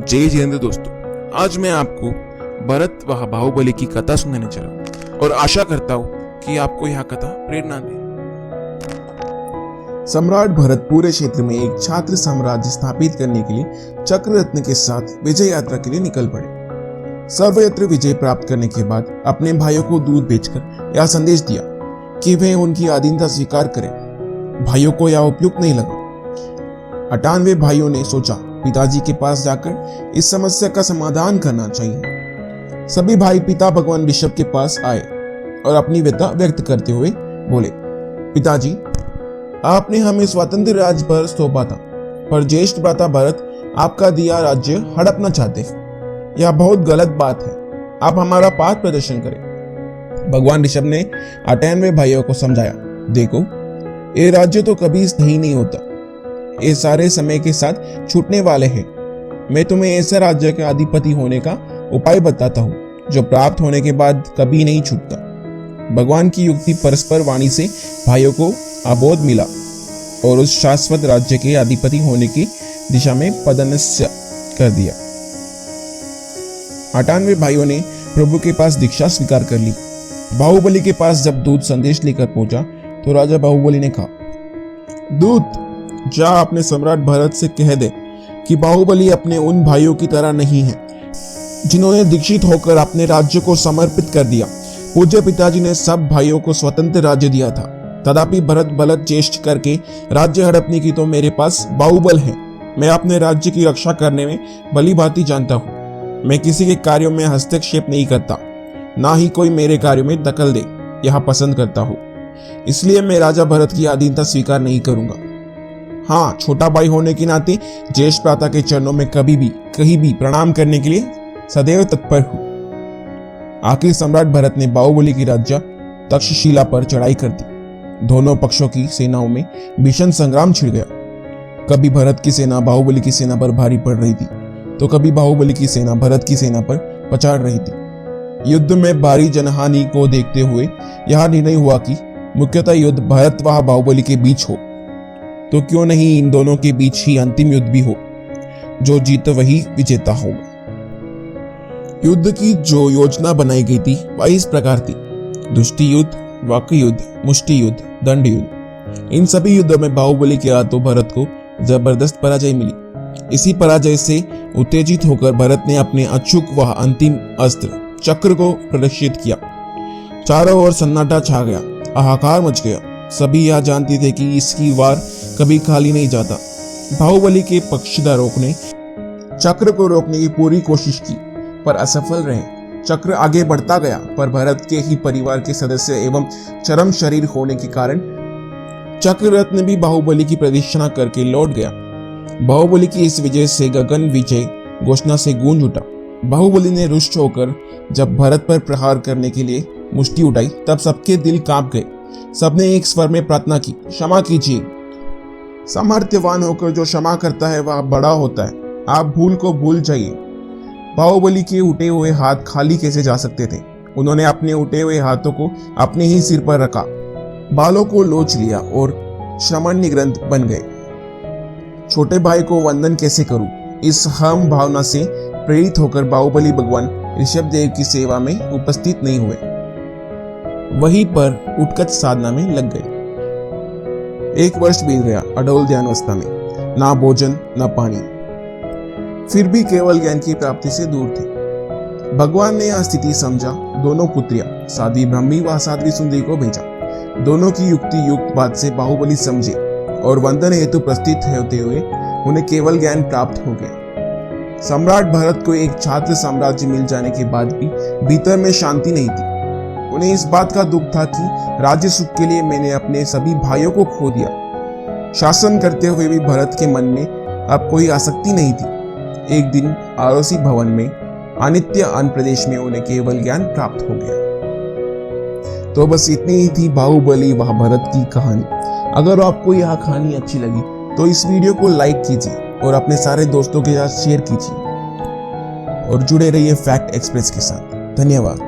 जय जितेंद्र दोस्तों, आज मैं आपको भरत व बाहुबली की कथा सुनाने चला हूं और आशा करता हूं कि आपको यह कथा प्रेरणा दे। सम्राट भरत पूरे क्षेत्र में एक छात्र साम्राज्य स्थापित करने के लिए चक्र रत्न के साथ विजय यात्रा के लिए निकल पड़े। सर्वत्र विजय प्राप्त करने के बाद अपने भाइयों को दूध बेचकर यह संदेश दिया कि वे उनकी अधीनता स्वीकार करें। भाइयों को यह उपयुक्त नहीं लगा। 98 भाइयों ने सोचा पिताजी के पास जाकर इस समस्या का समाधान करना चाहिए। सभी भाई पिता भगवान ऋषभ के पास आए और अपनी व्यथा व्यक्त करते हुए बोले, पिताजी, आपने हमें स्वतंत्र राज्य पर सौंपा था, पर ज्येष्ठ भ्राता भरत आपका दिया राज्य हड़पना चाहते हैं। यह बहुत गलत बात है। आप हमारा पाठ प्रदर्शन करें। भगवान ऋषभ ने 98 भाइयों को समझाया, देखो, ये राज्य तो कभी स्थायी नहीं होता। ये सारे समय के साथ छूटने वाले हैं। मैं तुम्हें ऐसे राज्य के अधिपति होने का उपाय बताता हूँ जो प्राप्त होने के बाद कभी नहीं छूटता। भगवान की युक्ति परस्पर वाणी से भाइयों को अबोध मिला और उस शाश्वत राज्य के अधिपति होने की दिशा में पदन्यास कर दिया। 98 भाइयों ने प्रभु के पास दीक्षा स्वीकार कर ली। बाहुबली के पास जब दूत संदेश लेकर पहुंचा तो राजा बाहुबली ने कहा, दूत, जा अपने सम्राट भरत से कह दे कि बाहुबली अपने उन भाइयों की तरह नहीं है जिन्होंने दीक्षित होकर अपने राज्य को समर्पित कर दिया। पूज्य पिताजी ने सब भाइयों को स्वतंत्र राज्य दिया था, तथापि भरत बलत चेष्ट करके राज्य हड़पने की तो मेरे पास बाहुबल है। मैं अपने राज्य की रक्षा करने में भली भांति जानता हूँ। मैं किसी के कार्यों में हस्तक्षेप नहीं करता, ना ही कोई मेरे कार्यों में दखल दे यह पसंद करता हूँ। इसलिए मैं राजा भरत की अधीनता स्वीकार नहीं करूंगा। हाँ, छोटा भाई होने के नाते ज्येष्ठ भ्राता के चरणों में कभी भी कहीं भी प्रणाम करने के लिए सदैव तत्पर हूं। आखिर सम्राट भरत ने बाहुबली की राज्य तक्षशिला पर चढ़ाई कर दी। दोनों पक्षों की सेनाओं में भीषण संग्राम छिड़ गया। कभी भरत की सेना बाहुबली की सेना पर भारी पड़ रही थी, तो कभी बाहुबली की सेना भरत की सेना पर पछाड़ रही थी। युद्ध में भारी जनहानि को देखते हुए यह निर्णय हुआ कि मुख्यतः युद्ध भरत व बाहुबली के बीच हो, तो क्यों नहीं इन दोनों के बीच ही अंतिम युद्ध भी हो। जो जीत वही विजेता होगा। युद्ध की जो योजना बनाई गई थी वह इस प्रकार थी: दुष्टि युद्ध, वाक्य युद्ध, मुष्टि युद्ध, दंड युद्ध। इन सभी युद्धों में बाहुबली के हाथों भरत को जबरदस्त पराजय मिली। इसी पराजय से उत्तेजित होकर भरत ने अपने अचूक व अंतिम अस्त्र चक्र को प्रदर्शित किया। चारों ओर सन्नाटा छा गया, हाहाकार मच गया। सभी यह जानते थे कि इसकी वार कभी खाली नहीं जाता। बाहुबली के पक्षधरों ने चक्र को रोकने की पूरी कोशिश की, पर असफल रहे। चक्र आगे बढ़ता गया, पर भरत के ही परिवार के सदस्य एवं चरम शरीर होने के कारण चक्र रत्न भी बाहुबली की प्रदक्षिणा करके लौट गया। बाहुबली की इस विजय से गगन विजय घोषणा से गूंज उठा। बाहुबली ने रुष्ट होकर जब भरत पर प्रहार करने के लिए मुष्टि उठाई, तब सबके दिल कांप गए। सबने एक स्वर में प्रार्थना की, क्षमा कीजिए। सामर्थ्यवान होकर जो क्षमा करता है वह बड़ा होता है। आप भूल को भूल जाइए। बाहुबली के उठे हुए हाथ खाली कैसे जा सकते थे? उन्होंने अपने उठे हुए हाथों को अपने ही सिर पर रखा, बालों को लोच लिया और श्रमण्य ग्रंथ बन गए। छोटे भाई को वंदन कैसे करूं? इस हम भावना से प्रेरित होकर बाहुबली भगवान ऋषभ देव की सेवा में उपस्थित नहीं हुए, वहीं पर उत्कट साधना में लग गए। 1 वर्ष बीत गया अडोल ध्यानावस्था में, ना भोजन ना पानी, फिर भी केवल ज्ञान की प्राप्ति से दूर थे। भगवान ने यह स्थिति समझा। दोनों पुत्रियां साध्वी ब्राह्मी व साध्वी सुंदरी को भेजा। दोनों की युक्ति युक्त बात से बाहुबली समझे और वंदन हेतु प्रस्थित होते हुए उन्हें केवल ज्ञान प्राप्त हो गया। सम्राट भरत को एक छात्र साम्राज्य मिल जाने के बाद भी भीतर में शांति नहीं थी। उन्हें इस बात का दुख था कि राज्य सुख के लिए मैंने अपने सभी भाइयों को खो दिया। शासन करते हुए भी भरत के मन में अब कोई आसक्ति नहीं थी। एक दिन आरोसी भवन में अनित्य अन्न प्रदेश में उन्हें केवल ज्ञान प्राप्त हो गया। तो बस इतनी ही थी बाहुबली व भरत की कहानी। अगर आपको यह कहानी अच्छी लगी तो इस वीडियो को लाइक कीजिए और अपने सारे दोस्तों के साथ शेयर कीजिए और जुड़े रहिए फैक्ट एक्सप्रेस के साथ। धन्यवाद।